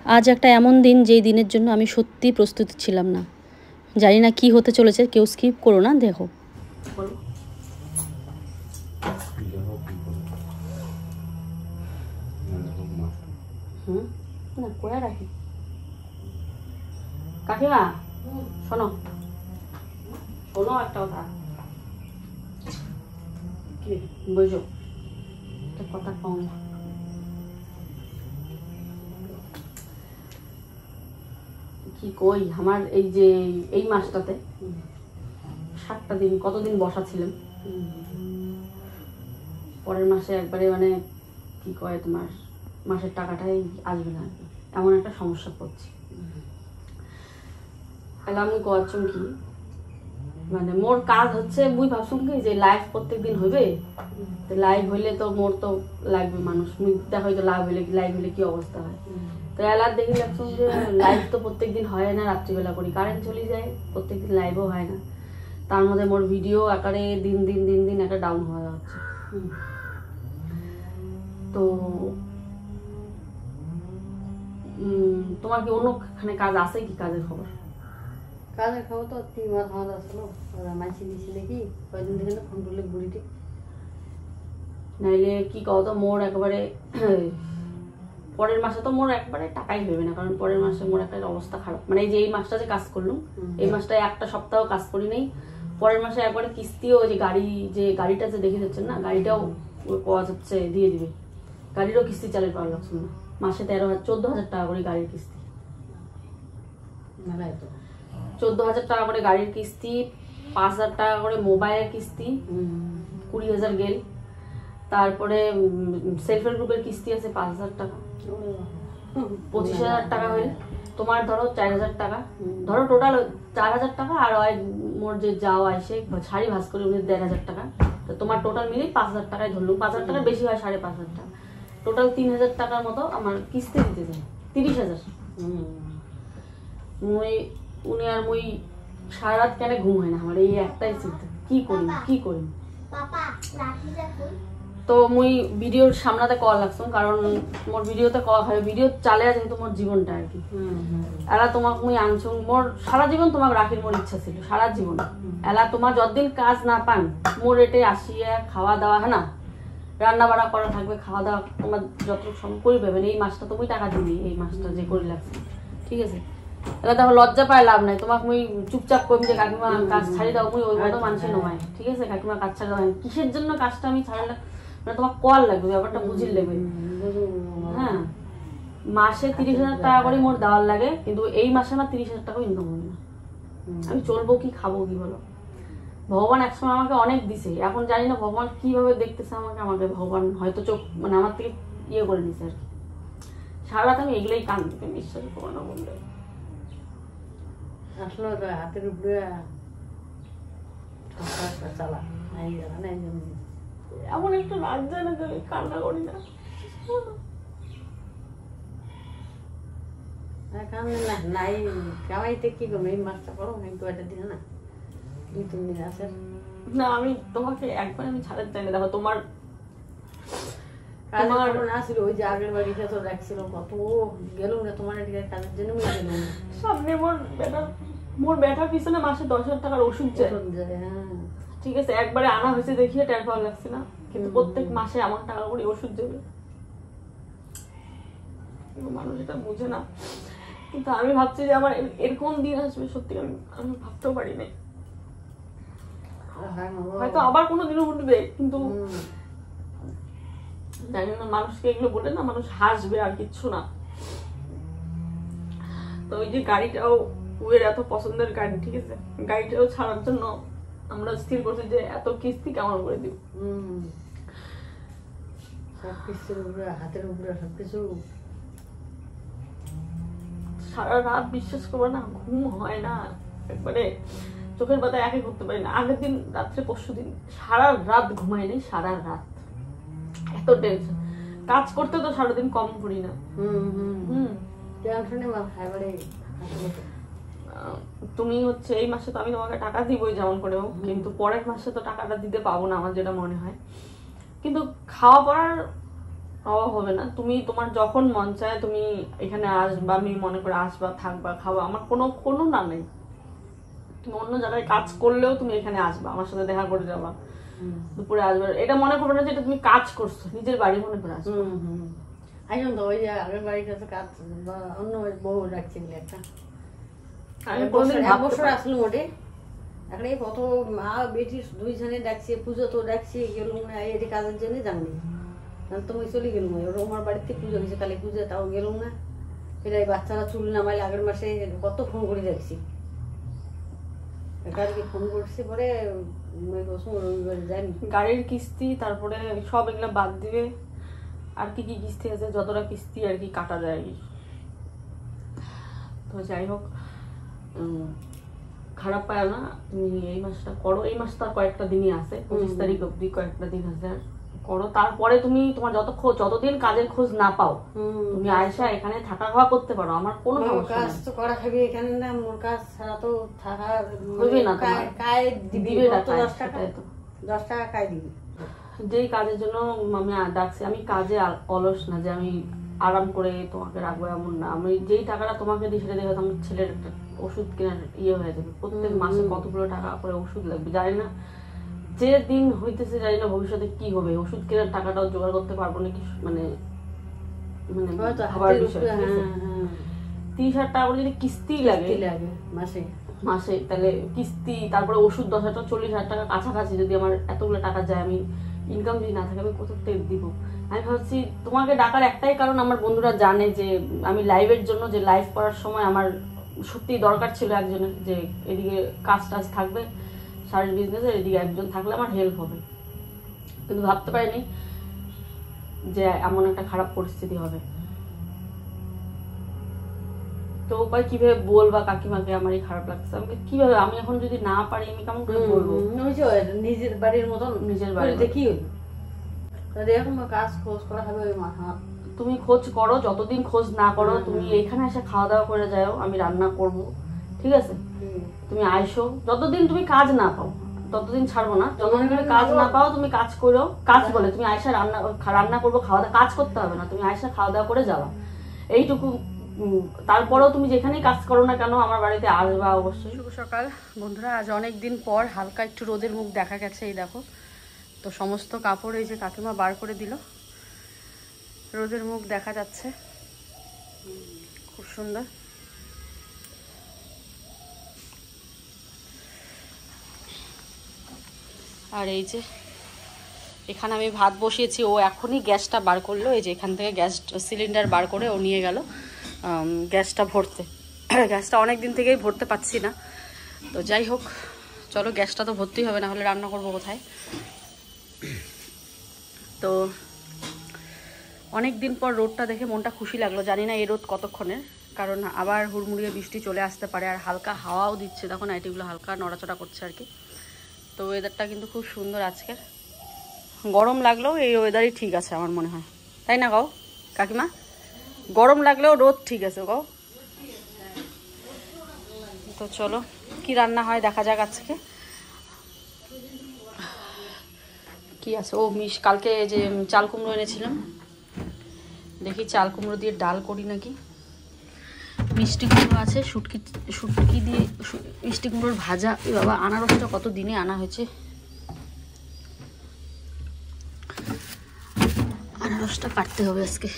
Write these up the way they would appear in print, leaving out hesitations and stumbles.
আজ একটা এমন দিন যেই দিনের জন্য আমি সত্যি প্রস্তুত ছিলাম না। জানি না কি হতে চলেছে, কেউ স্কিপ করো না, দেখো। না কোয়া রাখি কাকিমা, শোনো শোনো একটা কথা, কি বুঝো একটা কথা কম। কি কই, আমার এই যে এই মাসটাতে 7টা দিন কতদিন বসা ছিলাম, পরের মাসে একবারে মানে কি কয় তোমার মাসের টাকাটাই আসবে না, এমন একটা সমস্যা পড়ছে। তাহলে আমি কোয়াচ্ছম কি মানে মোর কাজ হচ্ছে, মুই ভাবছুম কি যে লাইভ প্রত্যেক দিন হইবে, লাইভ হইলে তো মোর তো লাগবে মানুষ, মুই দেখা হয়তো লাভ হইলে লাইভ হইলে কি অবস্থা হয়। তো এলার দেখি লাগছুম যে লাইভ তো প্রত্যেক দিন হয় না, রাত্রিবেলা করি, কারেন্ট চলে যায়, প্রত্যেক দিন লাইভও হয় না। তার মধ্যে মোর ভিডিও আকারে দিন দিন দিন দিন একটা ডাউন হয়ে যাচ্ছে। তো তোমার কি অন্যখানে কাজ আছে কি? কাজের খবর? কাজের খবর তো 3 মাস আমার আসলো, মাইসি দিছি দেখি কয়দিন থেকে ফোন করলে বুড়িটি, নাইলে কি কও তো মোর একেবারে পরের মাসে তো মোর একবারে টাকাই হইবে না, কারণ পরের মাসে মোর একটা অবস্থা খারাপ, মানে এই যে এই মাসটা যে কাজ করলাম, এই মাসটায় একটা সপ্তাহ কাজ করি নাই, পরের মাসে একবারে কিস্তিও যে গাড়িটা যে দেখে যাচ্ছেন না, গাড়িটাও পাওয়া যাচ্ছে দিয়ে দিবে, গাড়িরও কিস্তি চালিয়ে পাওয়া যাচ্ছে না, মাসে 14,000 টাকা করে গাড়ির কিস্তি, 14,000 টাকা করে গাড়ির কিস্তি, 5,000 টাকা করে মোবাইলের কিস্তি, 20,000 গেল, তারপরে সেলফ হেল্প গ্রুপের কিস্তি আছে 5,000 টাকা, 25,000 টাকা হইলে তোমার ধরো 4,000 টাকা, ধরো টোটাল 4,000 টাকা, আর মোর যে যাওয়া আসে শাড়ি ভাস করে উনি 1,500 টাকা, তো তোমার টোটাল মিলে 5,000 টাকায় ধরলুম, 5,000 টাকা বেশি হয়, 5,500 টাকা, টোটাল 3,000 টাকার মতো আমার কিস্তি দিতে যায়, 30,000। উনি আর মুই সারা রাত কেন ঘুম হয় না আমার, এই একটাই চিন্তা, কি করি। তো মুই ভিডিওর সামনাতে কল লাগছুম, কারণ মোর ভিডিওতে কল হয়, ভিডিও চালে আছে তোমার জীবনটা আর কি, এলা তোমাকে মুই আনছুম, মোর সারা জীবন তোমাকে রাখির মোর ইচ্ছা ছিল, সারা জীবন এলা তোমার যতদিন কাজ না পান মোর এটে আসিয়া খাওয়া দাওয়া, হ্যাঁ না, রান্না বাড়া করা থাকবে, খাওয়া দাওয়া তোমার যতটুকু সময় করে পাবেন, এই মাসটা তুমি টাকা দিবি, এই মাসটা যে করে লাগছে, ঠিক আছে, তাহলে দেখো লজ্জা পায় লাভ নাই, তোমাকে মুই চুপচাপ করি যে কাকিমা কাজ ছাড়ি দাও, মুই ওই মতো মানুষই নয়, ঠিক আছে, কাকিমা কাজ ছাড়ি দাও, কিসের জন্য কাজটা আমি ছাড়লাম, মানে তোমার কল লাগবে, ব্যাপারটা বুঝির লাগবে, হ্যাঁ, মাসে 30,000 টাকা করে মোট দেওয়ার লাগে, কিন্তু এই মাসে আমার 30,000 টাকা ইনকাম হবে না, আমি চলবো কি, খাবো কি বলো। ভগবান একসময় আমাকে অনেক দিছে, এখন জানি না ভগবান কিভাবে দেখতেছে আমাকে ভগবান হয়তো চোখ মানে আমার থেকে ইয়ে করে দিছে আর কি, সারা রাত আমি এগুলোই কান দিতে বিশ্বাস করো না বললে, আসলে হাতের উপরে চালা এমন একটা রাত যায় না যে আমি কান্না করি না, নাই কামাইতে কি করবো, এই মাছটা করো কয়টা দিন না 2-3 দিন আছে না, আমি তোমাকে একবার আমি ছাড়াতে চাই না, দেখো তোমার আসলে ওই যে আগের বাড়িতে তো রাখছিল, কত গেলুম না তোমার এদিকে কাজের জন্য গেলুম, সামনে মোর ব্যাটার পিছনে মাসে 10,000 টাকার ওষুধ যায়, হ্যাঁ ঠিক আছে, একবারে আনা হয়েছে দেখিয়ে টের পাওয়া লাগছে না, কিন্তু প্রত্যেক মাসে এমন টাকা করে ওষুধ যাবে, মানুষ এটা বুঝে না, কিন্তু আমি ভাবছি যে আমার এরকম দিন আসবে, সত্যি আমি ভাবতেও পারি নাই, হয়তো আবার কোনোদিনও উঠবে, কিন্তু জানি না, মানুষকে এগুলো বলে না মানুষ হাসবে আর কিচ্ছু না। তো ওই যে গাড়িটাও ওর এত পছন্দের গাড়ি, ঠিক আছে, গাড়িটাও ছাড়ার জন্য আমরা স্থির করছি যে এত কিস্তি কেমন করে দিব, সবকিছুর উপরে হাতের উপরে সবকিছু, সারা রাত বিশ্বাস করবো না, ঘুম হয় না, একবারে চোখের পাতায় একে করতে পারি না, আগের দিন রাত্রে পরশু দিন সারা রাত ঘুমাই নেই, সারা রাত এত টেনশন, কাজ করতে তো সারাদিন কম করি না, তুমি হচ্ছে এই মাসে তো আমি তোমাকে টাকা দিবই যেমন করে হোক, কিন্তু পরের মাসে তো টাকাটা দিতে পাবো না আমার যেটা মনে হয়, কিন্তু খাওয়া পড়ার অভাব হবে না। তুমি তোমার যখন মন চায় তুমি এখানে আসবা, আমি মনে করে আসবা, থাকবা, খাওয়া, আমার কোনো কোনো না নেই। তুমি অন্য জায়গায় কাজ করলেও তুমি এখানে আসবা, আমার সাথে দেখা করে যাবা, দুপুরে আসবে। এটা মনে করবে না যে এটা তুমি কাজ করছো, নিজের বাড়ি মনে করে আসবে। আসুন তো, ওই যে আগের বাড়ির কাছে কাজ বা অন্য বউ রাখছি বলে একটা এক বছর আসলো মোটে। এখন এই কত মা বেটি দুইজনে ডাকছে, পুজো তো ডাকছে, গেলুম না এটি কাজের জন্য জানি তো আমি চলে গেলুম। ওর আমার বাড়িতে পুজো হয়েছে কালী পুজো, তাও গেলুম না। এটা এই বাচ্চারা চুল নামাইলে আগের মাসে কত ফোন করে দেখছি, কালকে ফোন করছে পরে রবিবারে যাইনি। গাড়ির কিস্তি তারপরে সব এগুলো বাদ দিবে, আর কি কি কিস্তি আছে, যতটা কিস্তি আর কি কাটা যায়। তো যাই হোক, খারাপ পায় না, তুমি এই মাসটা করো। এই মাস তো আর কয়েকটা দিনই আছে, 25 তারিখ অব্দি কয়েকটা দিন আছে, করো। তারপরে তুমি তোমার যতদিন কাজের খোঁজ না পাও, তুমি আয়সা এখানে থাকা খাওয়া করতে পারো, আমার কোনো সমস্যা কাজ তো করা খাবি এখানে না। মোর কাজ ছাড়া তো থাকা হবে না। কায় দিবে 10 টাকা, 10 টাকা কায় দিবি। যেই কাজের জন্য আমি ডাকছি, আমি কাজে অলস না যে আমি আরাম করে তোমাকে রাখবো, এমন না। আমি যেই টাকাটা তোমাকে দিই সেটা দিয়ে হয়তো আমার ছেলের একটা ওষুধ কেনার হয়ে যাবে। প্রত্যেক মাসে কতগুলো টাকা করে ওষুধ লাগবে জানি না, যে দিন হইতেছে জানি না ভবিষ্যতে কি হবে। ওষুধ কেনার টাকাটাও জোগাড় করতে পারবো নাকি, মানে ভাবার বিষয়। 30,000 টাকা করে যদি কিস্তি লাগে মাসে, তাহলে কিস্তি তারপরে ওষুধ 10,000 টাকা, 40,000 টাকা কাছাকাছি যদি আমার এতগুলো টাকা যায়, আমি ইনকাম যদি না থাকে আমি কোথা থেকে দিব? আমি ভাবছি তোমাকে ডাকার একটাই কারণ, আমার বন্ধুরা জানে যে আমি লাইভের জন্য, যে লাইভ করার সময় আমার সত্যি দরকার ছিল একজনের, যে এদিকে কাজ টাজ থাকবে শাড়ির বিজনেসে, এদিকে একজন থাকলে আমার হেল্প হবে। কিন্তু ভাবতে পারিনি যে এমন একটা খারাপ পরিস্থিতি হবে। তো উপায় কিভাবে বলবা কাকিমাকে আমার এই খারাপ লাগছে, আমাকে কিভাবে, আমি এখন যদি না পারি আমি কেমন করে বলবো? নিজের বাড়ির মতন নিজের বাড়িতে কি হইল, এরকম কাজ খোঁজ করা হবে। তুমি খোঁজ করো, যতদিন খোঁজ না করো তুমি এখানে এসে খাওয়া দাওয়া করে যাও, আমি রান্না করব, ঠিক আছে? তুমি আইসো, যতদিন তুমি কাজ না পাও ততদিন ছাড়বো না। যতদিন তুমি কাজ না পাও তুমি কাজ করো, কাজ বলে তুমি আয়সা রান্না করবো, খাওয়া দাওয়া, কাজ করতে হবে না, তুমি আয়সা খাওয়া দাওয়া করে যাবা, এইটুকু। তারপরেও তুমি যেখানেই কাজ করো না কেন আমার বাড়িতে আসবা অবশ্যই। শুভ সকাল বন্ধুরা, আজ অনেক দিন পর হালকা একটু রোদের মুখ দেখা গেছে। এই দেখো, তো সমস্ত কাপড় এই যে কাকিমা বার করে দিল, রোদের মুখ দেখা যাচ্ছে, খুব সুন্দর। আর এই যে এখানে আমি ভাত বসিয়েছি, ও এখনই গ্যাসটা বার করলো, এই যে এখান থেকে গ্যাস সিলিন্ডার বার করে ও নিয়ে গেল গ্যাসটা ভরতে। গ্যাসটা অনেক দিন থেকেই ভরতে পারছি না, তো যাই হোক চলো, গ্যাসটা তো ভরতেই হবে, না হলে রান্না করবো কোথায়? তো অনেক দিন পর রোদটা দেখে মনটা খুশি লাগলো। জানি না এই রোদ কতক্ষণের, কারণ আবার হুড়মুড়িয়ে বৃষ্টি চলে আসতে পারে। আর হালকা হাওয়াও দিচ্ছে, দেখো নাইটিগুলো হালকা নড়াচড়া করছে আর কি। তো ওয়েদারটা কিন্তু খুব সুন্দর আজকের। গরম লাগলেও এই ওয়েদারই ঠিক আছে আমার মনে হয়, তাই না গো কাকিমা? গরম লাগলেও রোদ ঠিক আছে গো। তো চলো কি রান্না হয় দেখা যাক আজকে। কি আছে, ও কালকে যে চাল কুমড়ো এনেছিলাম, দেখি চাল কুমড়ো দিয়ে ডাল করি নাকি। মিষ্টি কুমড়ো আছে, শুটকি দিয়ে মিষ্টি কুমড়োর ভাজা। এ বাবা, আনারসটা কত দিনে আনা হয়েছে, আনারসটা কাটতে হবে আজকে।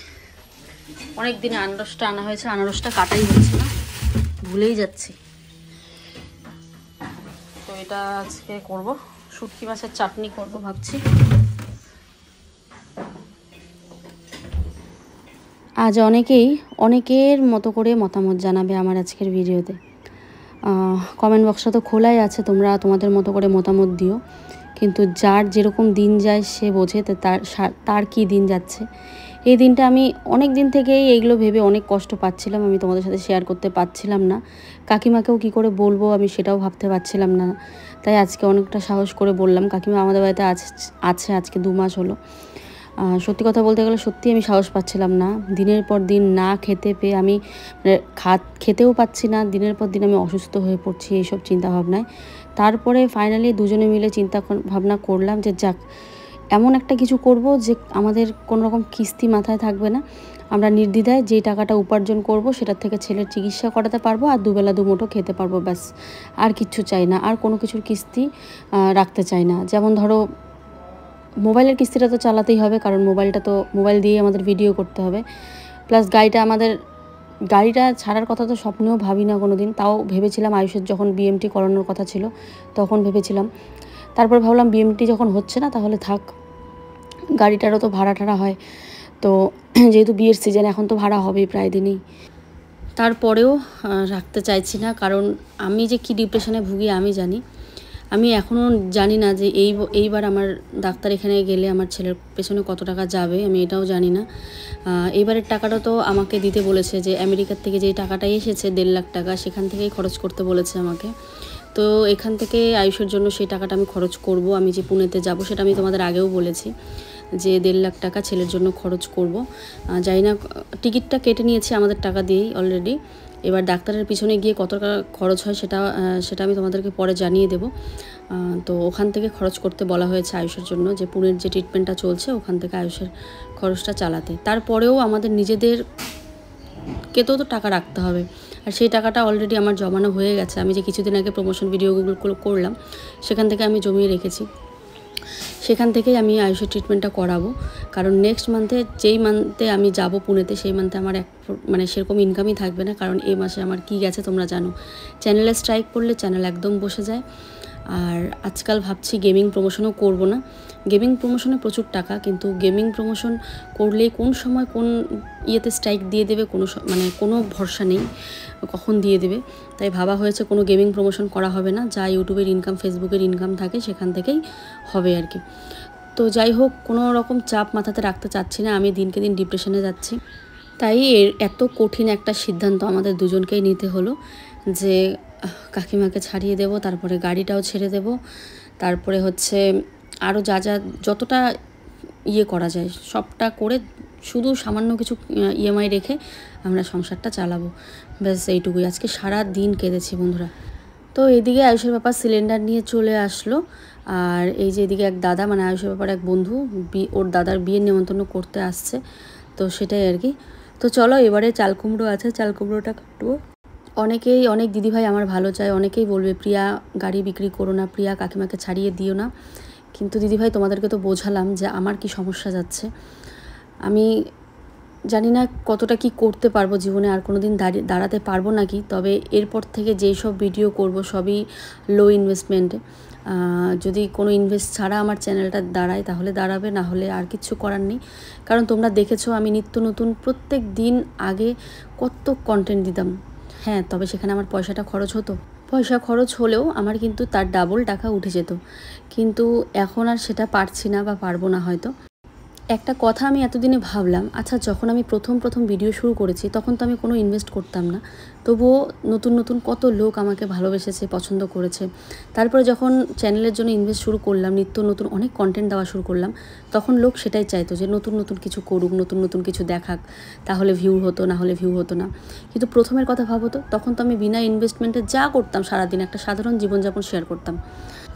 অনেক দিনে আনারসটা আনা হয়েছে, আনারসটা কাটাই হচ্ছে না, ভুলেই যাচ্ছি। তো এটা আজকে করব, শুটকি মাছের চাটনি করব ভাবছি। আজ অনেকের মতো করে মতামত জানাবে আমার আজকের ভিডিওতে। কমেন্ট বক্সটা তো খোলাই আছে, তোমরা তোমাদের মতো করে মতামত দিও। কিন্তু যার যেরকম দিন যায় সে বোঝে তার কি দিন যাচ্ছে। এই দিনটা আমি অনেক দিন থেকেই এইগুলো ভেবে অনেক কষ্ট পাচ্ছিলাম, আমি তোমাদের সাথে শেয়ার করতে পারছিলাম না। কাকিমাকেও কি করে বলবো আমি সেটাও ভাবতে পারছিলাম না। তাই আজকে অনেকটা সাহস করে বললাম। কাকিমা আমাদের বাড়িতে আছে আজকে 2 মাস হলো। সত্যি কথা বলতে গেলে সত্যি আমি সাহস পাচ্ছিলাম না। দিনের পর দিন না খেতে পেয়ে আমি খেতেও পাচ্ছি না, দিনের পর দিন আমি অসুস্থ হয়ে পড়ছি এইসব চিন্তাভাবনায়। তারপরে ফাইনালি দুজনে মিলে চিন্তা ভাবনা করলাম যে যাক, এমন একটা কিছু করব যে আমাদের কোনো রকম কিস্তি মাথায় থাকবে না, আমরা নির্দ্বিধায় যেই টাকাটা উপার্জন করব সেটার থেকে ছেলের চিকিৎসা করাতে পারবো আর দুবেলা দুমুঠো খেতে পারবো, ব্যাস। আর কিচ্ছু চাই না, আর কোনো কিছুর কিস্তি রাখতে চাই না। যেমন ধরো মোবাইলের কিস্তিটা তো চালাতেই হবে, কারণ মোবাইল দিয়েই আমাদের ভিডিও করতে হবে, প্লাস গাড়িটা ছাড়ার কথা তো স্বপ্নেও ভাবি না কোনো দিন। তাও ভেবেছিলাম আয়ুষের যখন বিএমটি করানোর কথা ছিল তখন ভেবেছিলাম, তারপর ভাবলাম বিএমটি যখন হচ্ছে না তাহলে থাক, গাড়িটারও তো ভাড়া টাড়া হয়, তো যেহেতু বিয়ের সিজন এখন তো ভাড়া হবেই প্রায় দিনই। তারপরেও রাখতে চাইছি না, কারণ আমি যে কি ডিপ্রেশনে ভুগি আমি জানি। আমি এখনও জানি না যে এইবার আমার ডাক্তার এখানে গেলে আমার ছেলের পেছনে কত টাকা যাবে, আমি এটাও জানি না। এইবারের টাকাটা তো আমাকে দিতে বলেছে, যে আমেরিকার থেকে যেই টাকাটা এসেছে 1.5 লাখ টাকা, সেখান থেকেই খরচ করতে বলেছে আমাকে। তো এখান থেকে আয়ুষের জন্য সেই টাকাটা আমি খরচ করব। আমি যে পুনেতে যাব সেটা আমি তোমাদের আগেও বলেছি যে 1.5 লাখ টাকা ছেলের জন্য খরচ করব। জানি না, টিকিটটা কেটে নিয়েছি আমাদের টাকা দিয়েই অলরেডি। এবার ডাক্তারের পিছনে গিয়ে কত টাকা খরচ হয় সেটা আমি তোমাদেরকে পরে জানিয়ে দেব। তো ওখান থেকে খরচ করতে বলা হয়েছে আয়ুষের জন্য, যে পুনের যে ট্রিটমেন্টটা চলছে ওখান থেকে আয়ুষের খরচটা চালাতে। তারপরেও আমাদের নিজেদেরকেও তো টাকা রাখতে হবে, আর সেই টাকাটা অলরেডি আমার জমানো হয়ে গেছে। আমি যে কিছুদিন আগে প্রমোশন ভিডিওগুলো করলাম সেখান থেকে আমি জমিয়ে রেখেছি, সেখান থেকেই আমি আয়ুষের ট্রিটমেন্টটা করাবো। কারণ নেক্সট মান্থে যেই মান্থে আমি যাব পুনেতে, সেই মান্থে আমার সেরকম ইনকামই থাকবে না, কারণ এই মাসে আমার কি গেছে তোমরা জানো। চ্যানেলে স্ট্রাইক পড়লে চ্যানেল একদম বসে যায়। আর আজকাল ভাবছি গেমিং প্রমোশনও করব না। গেমিং প্রমোশনে প্রচুর টাকা, কিন্তু গেমিং প্রমোশন করলেই কোন সময় কোন ইয়েতে স্ট্রাইক দিয়ে দেবে কোনো ভরসা নেই, কখন দিয়ে দেবে। তাই ভাবা হয়েছে কোনো গেমিং প্রমোশন করা হবে না, যা ইউটিউবের ইনকাম, ফেসবুকের ইনকাম থাকে সেখান থেকেই হবে আর কি। তো যাই হোক, কোনো রকম চাপ মাথাতে রাখতে চাচ্ছি না, আমি দিনকে দিন ডিপ্রেশনে যাচ্ছি। তাই এত কঠিন একটা সিদ্ধান্ত আমাদের দুজনকেই নিতে হলো, যে কাকিমাকে ছাড়িয়ে দেব, তারপরে গাড়িটাও ছেড়ে দেব, তারপরে হচ্ছে আরও যতটা করা যায় সবটা করে শুধু সামান্য কিছু ইএমআই রেখে আমরা সংসারটা চালাবো, ব্যাস এইটুকুই। আজকে সারা দিন কেঁদেছি বন্ধুরা। তো এদিকে আয়ুষের ব্যাপার সিলিন্ডার নিয়ে চলে আসলো, আর এই যে এদিকে এক দাদা, আয়ুষের ব্যাপার এক বন্ধু, ওর দাদার বিয়ের নেমন্তন্ন করতে আসছে, তো সেটাই আর কি। তো চলো, এবারে চাল কুমড়ো আছে, চাল কুমড়োটা কাটবো। অনেক দিদিভাই আমার ভালো চায়, অনেকেই বলবে প্রিয়া গাড়ি বিক্রি করো না, প্রিয়া কাকিমাকে ছাড়িয়ে দিও না। কিন্তু দিদিভাই তোমাদেরকে তো বোঝালাম যে আমার কি সমস্যা যাচ্ছে। আমি জানি না কতটা কি করতে পারবো জীবনে, আর কোনো দিন দাঁড়াতে পারবো নাকি। তবে এরপর থেকে যেই সব ভিডিও করব সবই লো ইনভেস্টমেন্টে। যদি কোনো ইনভেস্ট ছাড়া আমার চ্যানেলটা দাঁড়ায় তাহলে দাঁড়াবে, না হলে আর কিছু করার নেই। কারণ তোমরা দেখেছো আমি নিত্য নতুন প্রত্যেক দিন আগে কত কন্টেন্ট দিতাম। হ্যাঁ, তবে সেখানে আমার পয়সাটা খরচ হতো, পয়সা খরচ হলেও আমার কিন্তু তার ডাবল টাকা উঠে যেত। কিন্তু এখন আর সেটা পারছি না বা পারবো না হয়তো। একটা কথা আমি এতদিনে ভাবলাম, আচ্ছা যখন আমি প্রথম ভিডিও শুরু করেছি তখন তো আমি কোনো ইনভেস্ট করতাম না, তবুও নতুন কত লোক আমাকে ভালোবেসেছে, পছন্দ করেছে। তারপরে যখন চ্যানেলের জন্য ইনভেস্ট শুরু করলাম, নিত্য নতুন অনেক কন্টেন্ট দেওয়া শুরু করলাম, তখন লোক সেটাই চাইতো যে নতুন কিছু করুক, নতুন কিছু দেখাক, তাহলে ভিউ হতো, না হলে ভিউ হতো না। কিন্তু প্রথমের কথা ভাবো তো, তখন তো আমি বিনা ইনভেস্টমেন্টে যা করতাম, সারাদিন একটা সাধারণ জীবনযাপন শেয়ার করতাম,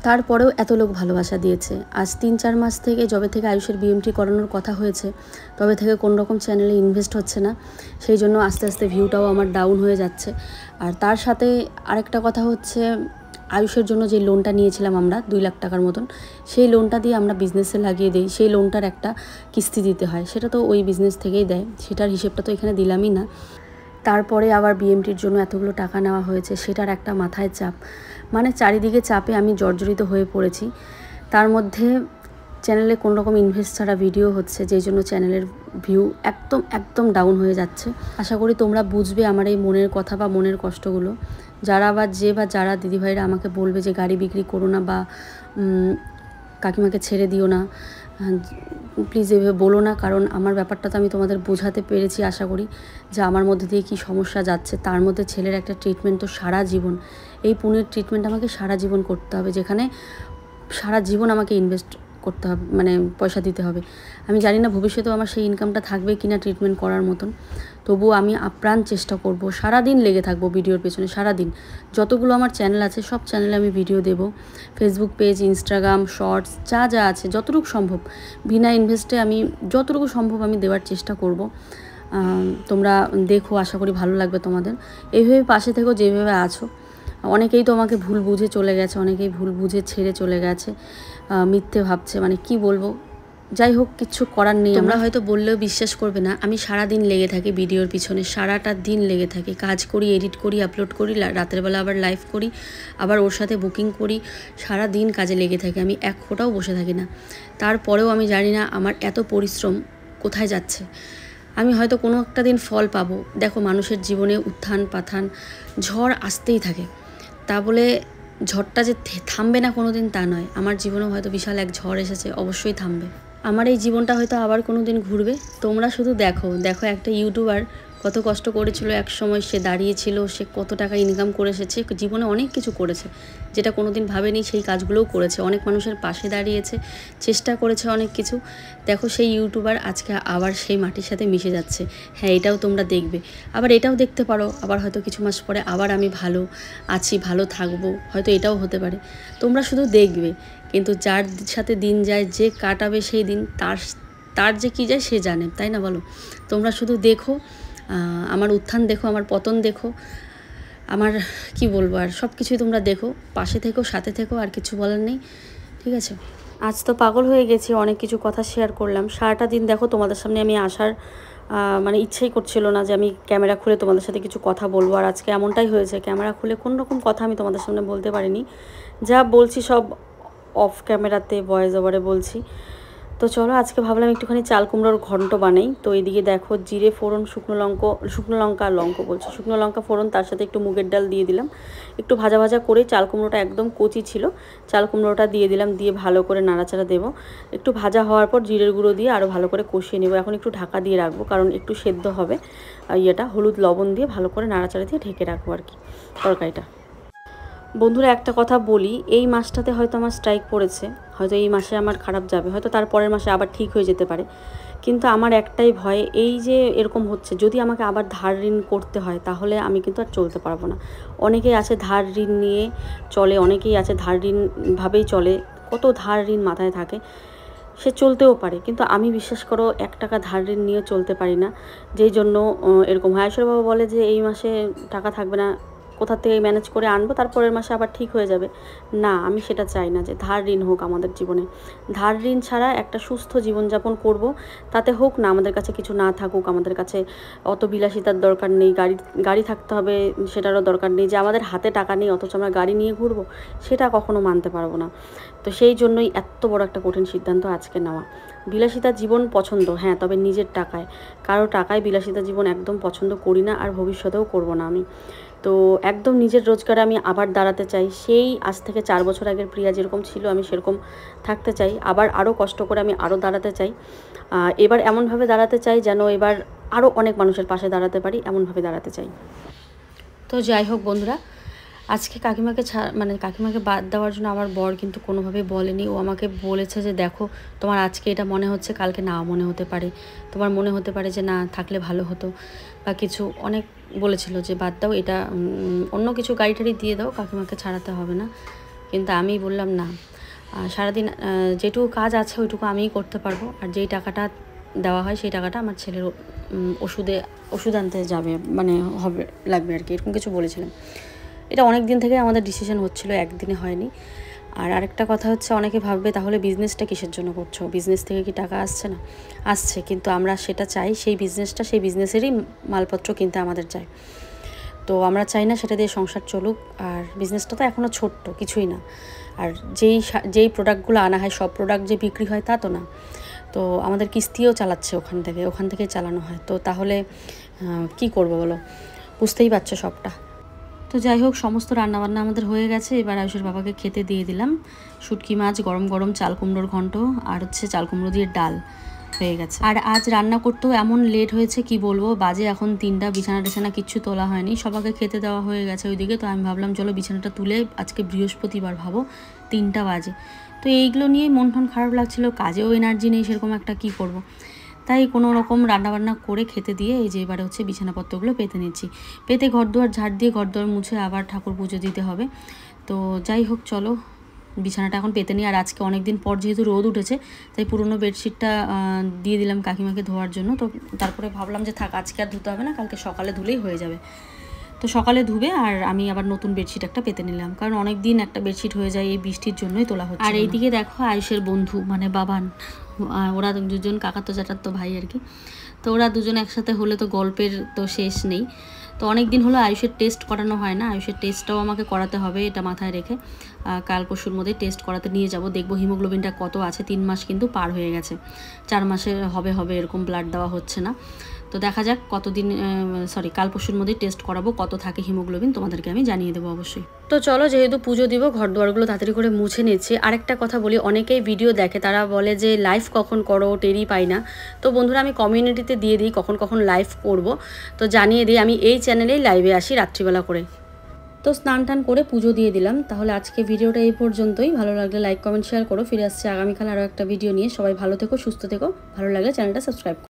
তারপরেও এত লোক ভালোবাসা দিয়েছে। আজ 3-4 মাস থেকে, যবে থেকে আয়ুষের বিএমটি করানোর কথা হয়েছে, তবে থেকে কোনো রকম চ্যানেলে ইনভেস্ট হচ্ছে না, সেই জন্য আস্তে আস্তে ভিউটাও আমার ডাউন হয়ে যাচ্ছে। আর তার সাথে আরেকটা কথা হচ্ছে, আয়ুষের জন্য যে লোনটা নিয়েছিলাম আমরা 2 লাখ টাকার মতন, সেই লোনটা দিয়ে আমরা বিজনেসে লাগিয়ে দিই, সেই লোনটার একটা কিস্তি দিতে হয়, সেটা তো ওই বিজনেস থেকেই দেয়, সেটার হিসেবটা তো এখানে দিলামই না। তারপরে আবার বিএমটির জন্য এতগুলো টাকা নেওয়া হয়েছে, সেটার একটা মাথায় চাপ, চারিদিকে চাপে আমি জর্জরিত হয়ে পড়েছি। তার মধ্যে চ্যানেলে কোনো রকম ইনভেস্ট ছাড়া ভিডিও হচ্ছে, যেই জন্য চ্যানেলের ভিউ একদম ডাউন হয়ে যাচ্ছে। আশা করি তোমরা বুঝবে আমার এই মনের কথা বা মনের কষ্টগুলো। যারা দিদিভাইরা আমাকে বলবে যে গাড়ি বিক্রি করো না বা কাকিমাকে ছেড়ে দিও না, প্লিজ এভাবে বলো না, কারণ আমার ব্যাপারটা তো আমি তোমাদের বোঝাতে পেরেছি আশা করি, যে আমার মধ্যে দিয়ে কী সমস্যা যাচ্ছে। তার মধ্যে ছেলের একটা ট্রিটমেন্ট তো সারা জীবন, এই পুনের ট্রিটমেন্ট আমাকে সারা জীবন করতে হবে, যেখানে সারা জীবন আমাকে ইনভেস্ট করতে হবে, মানে পয়সা দিতে হবে। আমি জানি না ভবিষ্যতেও আমার সেই ইনকামটা থাকবে কি না ট্রিটমেন্ট করার মতন, তবুও আমি আপ্রাণ চেষ্টা করব, সারাদিন লেগে থাকবো ভিডিওর পেছনে। সারাদিন যতগুলো আমার চ্যানেল আছে সব চ্যানেলে আমি ভিডিও দেব, ফেসবুক পেজ, ইনস্টাগ্রাম, শর্টস, যা যা আছে যতটুকু সম্ভব বিনা ইনভেস্টে আমি যতটুকু সম্ভব আমি দেওয়ার চেষ্টা করব। তোমরা দেখো, আশা করি ভালো লাগবে তোমাদের। এইভাবে পাশে থেকো যেভাবে আছো। অনেকেই তো আমাকে ভুল বুঝে চলে গেছে, অনেকেই ভুল বুঝে ছেড়ে চলে গেছে, মিথ্যে ভাবছে, মানে কি বলবো, যাই হোক কিচ্ছু করার নেই। আমরা হয়তো বললেও বিশ্বাস করবে না, আমি সারা দিন লেগে থাকি ভিডিওর পিছনে, সারাটা দিন লেগে থাকি, কাজ করি, এডিট করি, আপলোড করি, রাতের বেলা আবার লাইভ করি, আবার ওর সাথে বুকিং করি, সারা দিন কাজে লেগে থাকি, আমি এক ফোঁটাও বসে থাকি না। তারপরেও আমি জানি না আমার এত পরিশ্রম কোথায় যাচ্ছে। আমি হয়তো কোনো একটা দিন ফল পাবো। দেখো, মানুষের জীবনে উত্থান পাথান, ঝড় আসতেই থাকে, তা বলে ঝড়টা যে থামবে না কোনো দিন তা নয়। আমার জীবনেও হয়তো বিশাল এক ঝড় এসেছে, অবশ্যই থামবে। আমার এই জীবনটা হয়তো আবার কোনো দিন ঘুরবে। তোমরা শুধু দেখো দেখো একটা ইউটিউবার কত কষ্ট করেছিল এক সময়, সে দাঁড়িয়েছিল, সে কত টাকা ইনকাম করে এসেছে, জীবনে অনেক কিছু করেছে যেটা কোনো দিন ভাবেনি, সেই কাজগুলোও করেছে, অনেক মানুষের পাশে দাঁড়িয়েছে, চেষ্টা করেছে অনেক কিছু। দেখো সেই ইউটিউবার আজকে আবার সেই মাটির সাথে মিশে যাচ্ছে। হ্যাঁ, এটাও তোমরা দেখবে, আবার এটাও দেখতে পারো, আবার হয়তো কিছু মাস পরে আবার আমি ভালো আছি, ভালো থাকবো, হয়তো এটাও হতে পারে। তোমরা শুধু দেখবে, কিন্তু যার সাথে দিন যায়, যে কাটাবে সেই দিন, তার যে কী যায় সে জানে, তাই না বলো? তোমরা শুধু দেখো, আমার উত্থান দেখো, আমার পতন দেখো, আমার কি বলবো, আর সব কিছুই তোমরা দেখো, পাশে থেকো, সাথে থেকো, আর কিছু বলার নেই, ঠিক আছে? আজ তো পাগল হয়ে গেছি, অনেক কিছু কথা শেয়ার করলাম। সারাটা দিন দেখো তোমাদের সামনে আমি আসার মানে ইচ্ছেই করছিল না যে আমি ক্যামেরা খুলে তোমাদের সাথে কিছু কথা বলবো, আর আজকে এমনটাই হয়েছে, ক্যামেরা খুলে কোনো রকম কথা আমি তোমাদের সামনে বলতে পারিনি। যা বলছি সব অফ ক্যামেরাতে ভয়েস ওভারে বলছি। তো চলো, আজকে ভাবলাম একটুখানি চাল কুমড়োর ঘন্ট বানাই। তো এইদিকে দেখো জিরে ফোড়ন, শুকনো লঙ্কা ফোড়ন, তার সাথে একটু মুগের ডাল দিয়ে দিলাম, একটু ভাজা ভাজা করে, চাল কুমড়োটা একদম কচি ছিল, চাল কুমড়োটা দিয়ে দিলাম, দিয়ে ভালো করে নাড়াচাড়া দেবো। একটু ভাজা হওয়ার পর জিরের গুঁড়ো দিয়ে আরও ভালো করে কষিয়ে নেবো। এখন একটু ঢাকা দিয়ে রাখবো, কারণ একটু সেদ্ধ হবে। হলুদ লবণ দিয়ে ভালো করে নাড়াচাড়া দিয়ে ঢেকে রাখবো আর কি তরকারিটা। বন্ধুরা, একটা কথা বলি, এই মাসটাতে হয়তো আমার স্ট্রাইক পড়েছে, হয়তো এই মাসে আমার খারাপ যাবে, হয়তো তার পরের মাসে আবার ঠিক হয়ে যেতে পারে, কিন্তু আমার একটাই ভয়, এই যে এরকম হচ্ছে, যদি আমাকে আবার ধার ঋণ করতে হয় তাহলে আমি কিন্তু আর চলতে পারবো না। অনেকেই আছে ধার ঋণ নিয়ে চলে, অনেকেই আছে ধার ঋণভাবেই চলে, কত ধার ঋণ মাথায় থাকে, সে চলতেও পারে, কিন্তু আমি বিশ্বাস করো 1 টাকা ধার ঋণ নিয়ে চলতে পারি না, যেই জন্য এরকম হয়। আয়েশ্বর বাবা বলে যে এই মাসে টাকা থাকবে না, কোথা থেকে ম্যানেজ করে আনবো, তারপরের মাসে আবার ঠিক হয়ে যাবে। না, আমি সেটা চাই না যে ধার ঋণ হোক আমাদের জীবনে। ধার ঋণ ছাড়া একটা সুস্থ জীবনযাপন করব, তাতে হোক না আমাদের কাছে কিছু না থাকুক, আমাদের কাছে অত বিলাসিতার দরকার নেই, গাড়ি থাকতে হবে সেটারও দরকার নেই, যে আমাদের হাতে টাকা নেই অথচ আমরা গাড়ি নিয়ে ঘুরবো, সেটা কখনো মানতে পারবো না। তো সেই জন্যই এত বড় একটা কঠিন সিদ্ধান্ত আজকে নেওয়া। বিলাসিতা জীবন পছন্দ, হ্যাঁ, তবে নিজের টাকায়, কারো টাকায় বিলাসিতা জীবন একদম পছন্দ করি না, আর ভবিষ্যতেও করব না আমি। তো একদম নিজের রোজগারে আমি আবার দাঁড়াতে চাই, সেই আজ থেকে 4 বছর আগের প্রিয়া যেরকম ছিল আমি সেরকম থাকতে চাই, আবার আরও কষ্ট করে আমি আরও দাঁড়াতে চাই। এবার এমনভাবে দাঁড়াতে চাই যেন এবার আরও অনেক মানুষের পাশে দাঁড়াতে পারি, এমনভাবে দাঁড়াতে চাই। তো যাই হোক বন্ধুরা, আজকে কাকিমাকে বাদ দেওয়ার জন্য আমার বর কিন্তু কোনোভাবেই বলেনি। ও আমাকে বলেছে যে দেখো, তোমার আজকে এটা মনে হচ্ছে, কালকে না মনে হতে পারে, তোমার মনে হতে পারে যে না থাকলে ভালো হতো বা কিছু, অনেক বলেছিল যে বাদ দাও এটা, অন্য কিছু গাড়ি টাড়ি দিয়ে দাও, কাকিমাকে ছাড়াতে হবে না। কিন্তু আমি বললাম না, সারাদিন যেটুকু কাজ আছে ওইটুকু আমিই করতে পারবো, আর যেই টাকাটা দেওয়া হয় সেই টাকাটা আমার ছেলের ওষুধ আনতে যাবে, মানে লাগবে আর কি, এরকম কিছু বলেছিলাম। এটা অনেক দিন থেকে আমাদের ডিসিশন হচ্ছিল, একদিনে হয়নি। আর আরেকটা কথা হচ্ছে, অনেকে ভাববে তাহলে বিজনেসটা কিসের জন্য করছো, বিজনেস থেকে কি টাকা আসছে না? আসছে, কিন্তু আমরা সেটা চাই, সেই বিজনেসেরই মালপত্র কিনতে আমাদের চাই। তো আমরা চাই না সেটা দিয়ে সংসার চলুক, আর বিজনেসটা তো এখনও ছোট্ট, কিছুই না। আর যেই প্রোডাক্টগুলো আনা হয় সব প্রোডাক্ট যে বিক্রি হয় তা তো না। তো আমাদের কিস্তিও চালাচ্ছে ওখান থেকে চালানো হয়। তো তাহলে কি করবো বলো, বুঝতেই পারছো সবটা। তো যাই হোক, সমস্ত রান্নাবান্না আমাদের হয়ে গেছে। এবার আয়ুষের বাবাকে খেতে দিয়ে দিলাম। শুটকি মাছ, গরম গরম চাল কুমড়োর ঘন্ট, আর হচ্ছে চাল কুমড়ো দিয়ে ডাল হয়ে গেছে। আর আজ রান্না করতেও এমন লেট হয়েছে কি বলবো, বাজে এখন 3টা, বিছানা কিচ্ছু তোলা হয়নি, সবাইকে খেতে দেওয়া হয়ে গেছে ওইদিকে। তো আমি ভাবলাম চলো বিছানাটা তুলে, আজকে বৃহস্পতিবার, ভাবো 3টা বাজে, তো এইগুলো নিয়ে মন টন খারাপ লাগছিলো, কাজেও এনার্জি নেই সেরকম একটা, কি করব। তাই কোনো রকম রান্নাবান্না করে খেতে দিয়ে এই যে এবারে হচ্ছে বিছানাপত্রগুলো পেতে নিচ্ছি। পেতে ঘরদুয়ার ঝাড় দিয়ে ঘরদুয়ার মুছে আবার ঠাকুর পুজো দিতে হবে। তো যাই হোক চলো বিছানাটা এখন পেতে নিই। আর আজকে অনেক দিন পর যেহেতু রোদ উঠেছে তাই পুরনো বেডশিটটা দিয়ে দিলাম কাকিমাকে ধোয়ার জন্য। তো তারপরে ভাবলাম যে থাক আজকে আর ধুতে হবে না, কালকে সকালে ধুলেই হয়ে যাবে। তো সকালে ধুবে আর আমি আবার নতুন বেডশিট একটা পেতে নিলাম, কারণ অনেক দিন একটা বেডশিট হয়ে যায়, এই বৃষ্টির জন্যই তোলা হচ্ছে। আর এইদিকে দেখো আয়ুষের বন্ধু মানে বাবান, ওরা দুজন কাকাতো জ্যাঠাতো ভাই আর কি। তো ওরা দুজন একসাথে হলে তো গল্পের তো শেষ নেই। তো অনেক দিন হলো আয়ুষের টেস্ট করানো হয় না, আয়ুষের টেস্টটাও আমাকে করাতে হবে, এটা মাথায় রেখে কাল পরশুর মধ্যে টেস্ট করাতে নিয়ে যাব। দেখবো হিমোগ্লোবিনটা কত আছে। 3 মাস কিন্তু পার হয়ে গেছে, 4 মাসে হবে এরকম ব্লাড দেওয়া হচ্ছে না। তো দেখা যাক কতদিন, কাল পরশুর মধ্যেই টেস্ট করাবো, কত থাকে হিমোগ্লোবিন তোমাদেরকে আমি জানিয়ে দেবো অবশ্যই। তো চলো যেহেতু পুজো দিব ঘর দুয়ারগুলো তাড়াতাড়ি করে মুছে নিচ্ছি। আরেকটা কথা বলি, অনেকেই ভিডিও দেখে তারা বলে যে লাইভ কখন করো, টেরই পাই না। তো বন্ধুরা আমি কমিউনিটিতে দিয়ে দিই কখন কখন লাইভ করব, তো জানিয়ে দিই আমি এই চ্যানেলেই লাইভে আসি রাত্রিবেলা করে। তো স্নান টান করে পুজো দিয়ে দিলাম। তাহলে আজকে ভিডিওটা এই পর্যন্তই। ভালো লাগলে লাইক কমেন্ট শেয়ার করো। ফিরে আসছে আগামীকাল আরও একটা ভিডিও নিয়ে। সবাই ভালো থেকো, সুস্থ থেকো। ভালো লাগলে চ্যানেলটা সাবস্ক্রাইব করো।